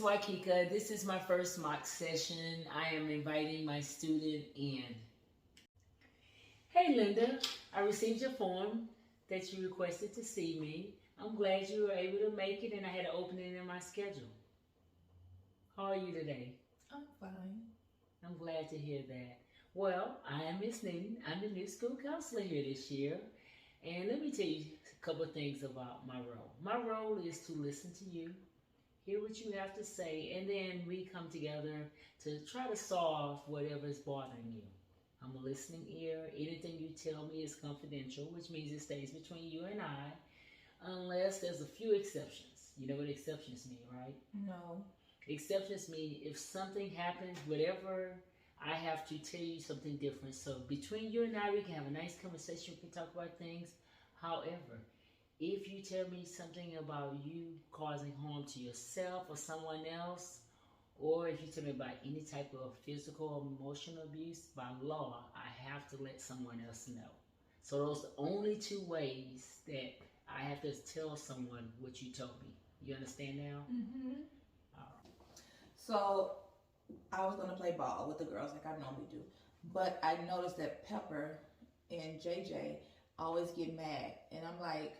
Wakika. This is my first mock session. I am inviting my student in. Hey Linda, I received your form that you requested to see me. I'm glad you were able to make it and I had an opening in my schedule. How are you today? I'm fine. I'm glad to hear that. Well, I am Miss Newton. I'm the new school counselor here this year. And let me tell you a couple of things about my role. My role is to listen to you, hear what you have to say, and then we come together to try to solve whatever is bothering you. I'm a listening ear. Anything you tell me is confidential, which means it stays between you and I, unless there's a few exceptions. You know what exceptions mean, right? No. Exceptions mean if something happens, whatever, I have to tell you something different. So between you and I, we can have a nice conversation. We can talk about things. However, if you tell me something about you causing harm to yourself or someone else, or if you tell me about any type of physical or emotional abuse, by law, I have to let someone else know. So those are the only two ways that I have to tell someone what you told me. You understand now? Mm-hmm. All right. So I was gonna play ball with the girls like I normally do, but I noticed that Pepper and JJ always get mad, and I'm like,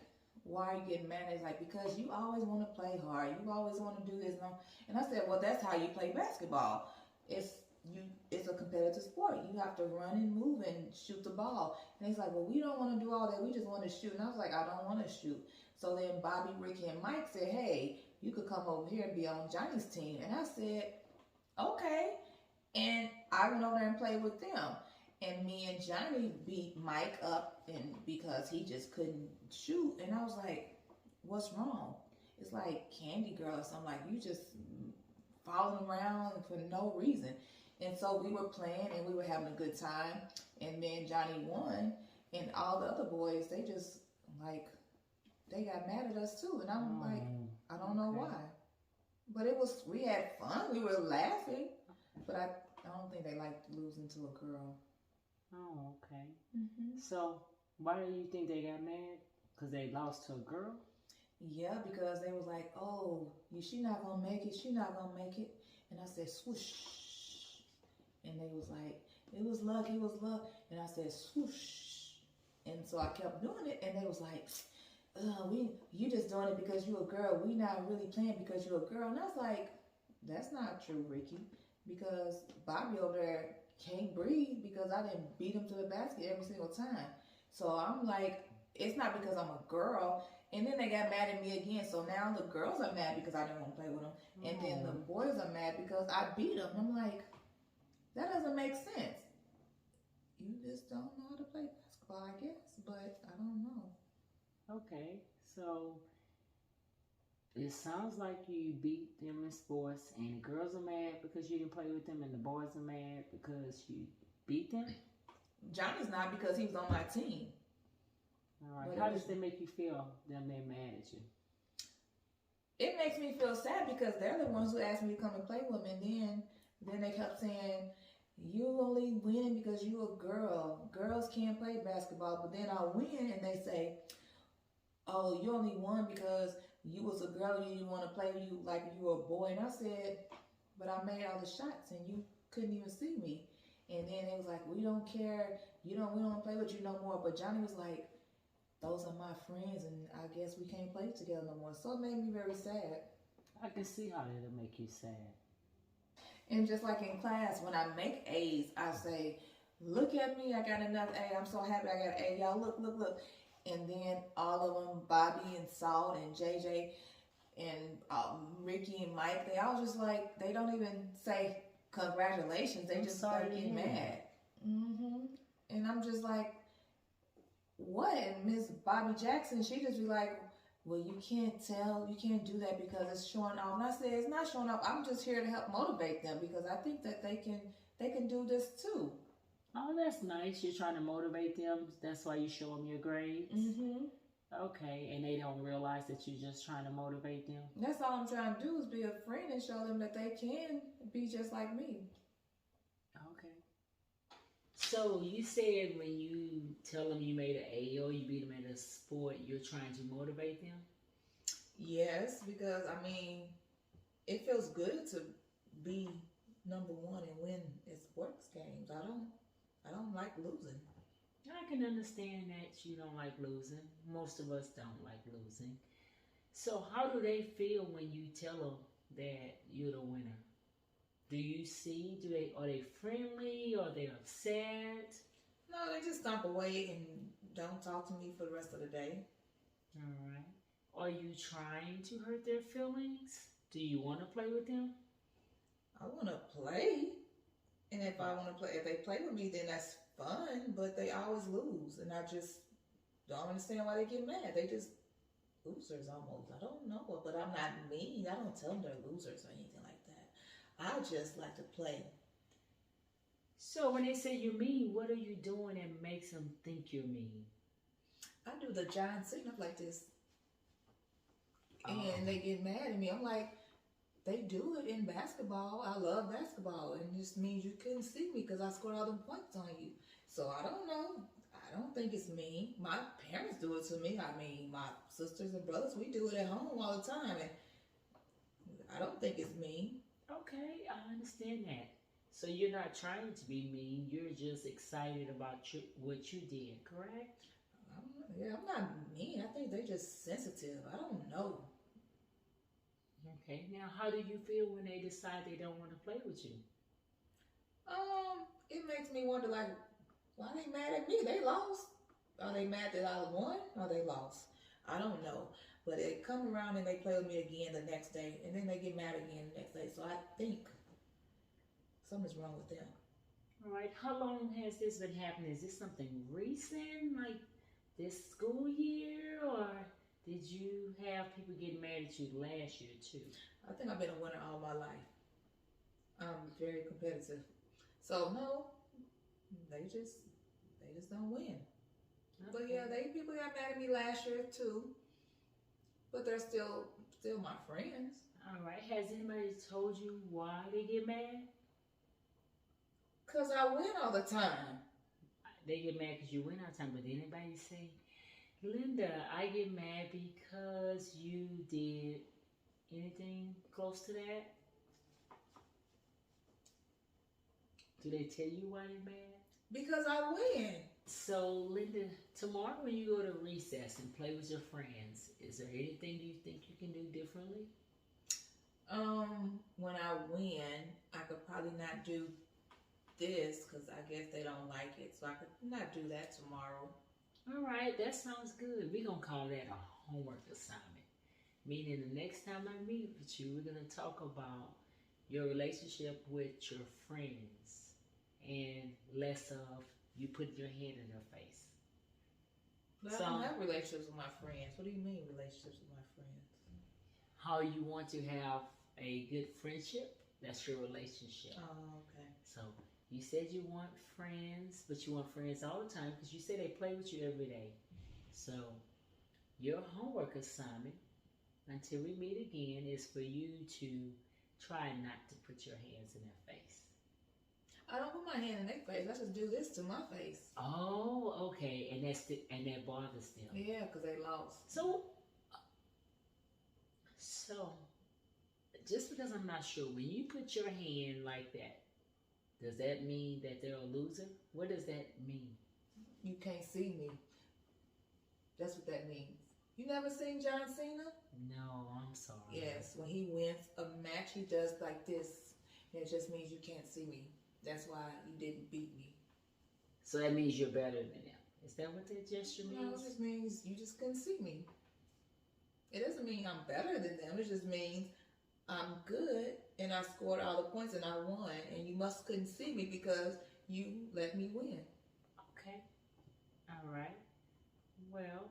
why are you getting mad? It's like, because you always want to play hard, you always want to do this, and I said, well, that's how you play basketball. It's you. It's a competitive sport. You have to run and move and shoot the ball. And he's like, well, we don't want to do all that. We just want to shoot. And I was like, I don't want to shoot. So then Bobby, Ricky, and Mike said, hey, you could come over here and be on Johnny's team. And I said, okay. And I went over there and played with them. And me and Johnny beat Mike up and because he just couldn't shoot. And I was like, what's wrong? It's like Candy Girl or something. Like, you just falling around for no reason. And so we were playing and we were having a good time. And me and Johnny won. And all the other boys, they just like, they got mad at us too. And I'm like, I don't know why. But we had fun. We were laughing. But I don't think they liked losing to a girl. Oh, okay. Mm-hmm. So, why do you think they got mad? Because they lost to a girl? Yeah, because they was like, oh, she not going to make it. She not going to make it. And I said, swoosh. And they was like, it was luck. And I said, swoosh. And so I kept doing it. And they was like, you just doing it because you a girl. We not really playing because you a girl. And I was like, that's not true, Ricky. Because Bobby over there can't breathe because I didn't beat him to the basket every single time. So I'm like, it's not because I'm a girl. And then they got mad at me again. So now the girls are mad because I didn't want to play with them. And then the boys are mad because I beat them. I'm like, that doesn't make sense. You just don't know how to play basketball, I guess. But I don't know. Okay, so it sounds like you beat them in sports, and the girls are mad because you didn't play with them, and the boys are mad because you beat them? Johnny's not because he was on my team. All right. How does that make you feel, them being mad at you? It makes me feel sad because they're the ones who asked me to come and play with them, and then they kept saying, you only win because you a girl. Girls can't play basketball. But then I win, and they say, oh, you only won because you was a girl, you didn't want to play with you like you were a boy. And I said, but I made all the shots and you couldn't even see me. And then it was like, we don't care, we don't want to play with you no more. But Johnny was like, those are my friends and I guess we can't play together no more. So it made me very sad. I can see how that'll make you sad. And just like in class, when I make A's, I say, look at me, I got another A. I'm so happy I got an A. Y'all look. And then all of them, Bobby and Salt and JJ and Ricky and Mike, they all just like, they don't even say congratulations. They just start getting mad. Mm-hmm. And I'm just like, what? And Miss Bobby Jackson, she just be like, well, you can't do that because it's showing off. And I said, it's not showing off. I'm just here to help motivate them because I think that they can do this too. Oh, that's nice. You're trying to motivate them. That's why you show them your grades. Mm-hmm. Okay, and they don't realize that you're just trying to motivate them. That's all I'm trying to do is be a friend and show them that they can be just like me. Okay. So you said when you tell them you made an A or you beat them at a sport, you're trying to motivate them? Yes, because I mean, it feels good to be number one and win at sports games. I don't like losing. I can understand that you don't like losing. Most of us don't like losing. So how do they feel when you tell them that you're the winner? Do you see? Do they are they friendly? Are they upset? No, they just stomp away and don't talk to me for the rest of the day. All right. Are you trying to hurt their feelings? Do you want to play with them? I want to play, and if I want to play, if they play with me, then that's fun. But they always lose, and I just don't understand why they get mad. They just losers almost. I don't know, but I'm not mean. I don't tell them they're losers or anything like that. I just like to play. So when they say you're mean, what are you doing that makes them think you're mean? I do the John Cena like this, and Oh. they get mad at me. I'm like, they do it in basketball. I love basketball, and it just means you couldn't see me because I scored all them points on you. So I don't know. I don't think it's mean. My parents do it to me. I mean, my sisters and brothers, we do it at home all the time, and I don't think it's mean. Okay, I understand that. So you're not trying to be mean. You're just excited about what you did, correct? I'm not mean. I think they're just sensitive. I don't know. Okay. Now, how do you feel when they decide they don't want to play with you? It makes me wonder, like, why they mad at me? They lost. Are they mad that I won? Or they lost? I don't know. But they come around and they play with me again the next day, and then they get mad again the next day. So I think something's wrong with them. All right. How long has this been happening? Is this something recent, like this school year, or did you have people get mad at you last year too? I think I've been a winner all my life. I'm very competitive. So no, they just don't win. But yeah, people got mad at me last year too. But they're still my friends. All right. Has anybody told you why they get mad? Cause I win all the time. They get mad because you win all the time. But did anybody say, Linda, I get mad because you did anything close to that? Do they tell you why they're mad? Because I win. So, Linda, tomorrow when you go to recess and play with your friends, is there anything you think you can do differently? When I win, I could probably not do this because I guess they don't like it. So I could not do that tomorrow. All right, that sounds good. We're going to call that a homework assignment. Meaning the next time I meet with you, we're going to talk about your relationship with your friends and less of you putting your hand in their face. But I don't have relationships with my friends. What do you mean relationships with my friends? How you want to have a good friendship, that's your relationship. Oh, okay. So you said you want friends, but you want friends all the time because you say they play with you every day. So your homework assignment until we meet again is for you to try not to put your hands in their face. I don't put my hand in their face. I just do this to my face. Oh, okay, and that bothers them. Yeah, because they lost. So, just because I'm not sure, when you put your hand like that, does that mean that they're a loser? What does that mean? You can't see me. That's what that means. You never seen John Cena? No, I'm sorry. Yes, when he wins a match, he does like this. And it just means you can't see me. That's why you didn't beat me. So that means you're better than them. Is that what that gesture means? No, it just means you just couldn't see me. It doesn't mean I'm better than them. It just means I'm good and I scored all the points and I won. And you must couldn't see me because you let me win. Okay. All right. Well,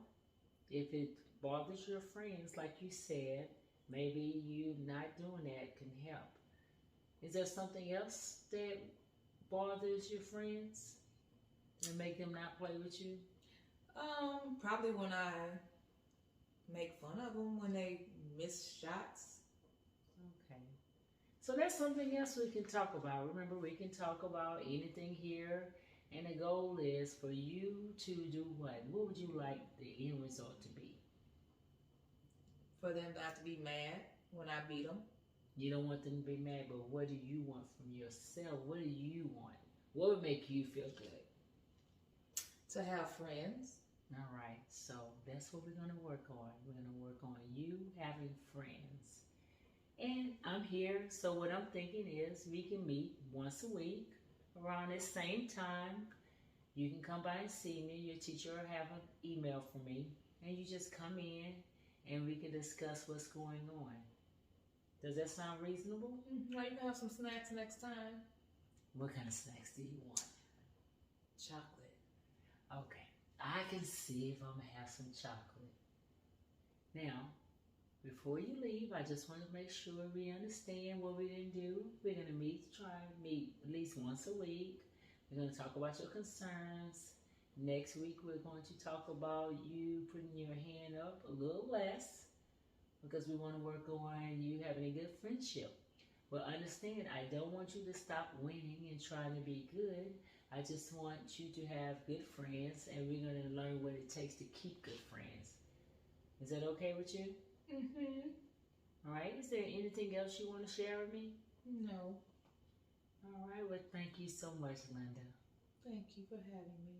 if it bothers your friends, like you said, maybe you not doing that can help. Is there something else that bothers your friends and make them not play with you? Probably when I make fun of them when they miss shots. Okay. So that's something else we can talk about. Remember, we can talk about anything here. And the goal is for you to do what? What would you like the end result to be? For them not to be mad when I beat them. You don't want them to be mad, but what do you want from yourself? What do you want? What would make you feel good? To have friends. All right, so that's what we're going to work on. We're going to work on you having friends. And I'm here, so what I'm thinking is we can meet once a week around the same time. You can come by and see me. Your teacher will have an email for me, and you just come in and we can discuss what's going on. Does that sound reasonable? Well, you can have some snacks next time. What kind of snacks do you want? Chocolate. Okay, I can see if I'm gonna have some chocolate. Now, before you leave, I just want to make sure we understand what we're gonna do. We're gonna try to meet at least once a week. We're going to talk about your concerns. Next week, we're going to talk about you putting your hand up a little less because we want to work on you having a good friendship. But understand, I don't want you to stop winning and trying to be good. I just want you to have good friends, and we're going to learn what it takes to keep good friends. Is that okay with you? All right. Is there anything else you want to share with me? No. All right. Well, thank you so much, Linda. Thank you for having me.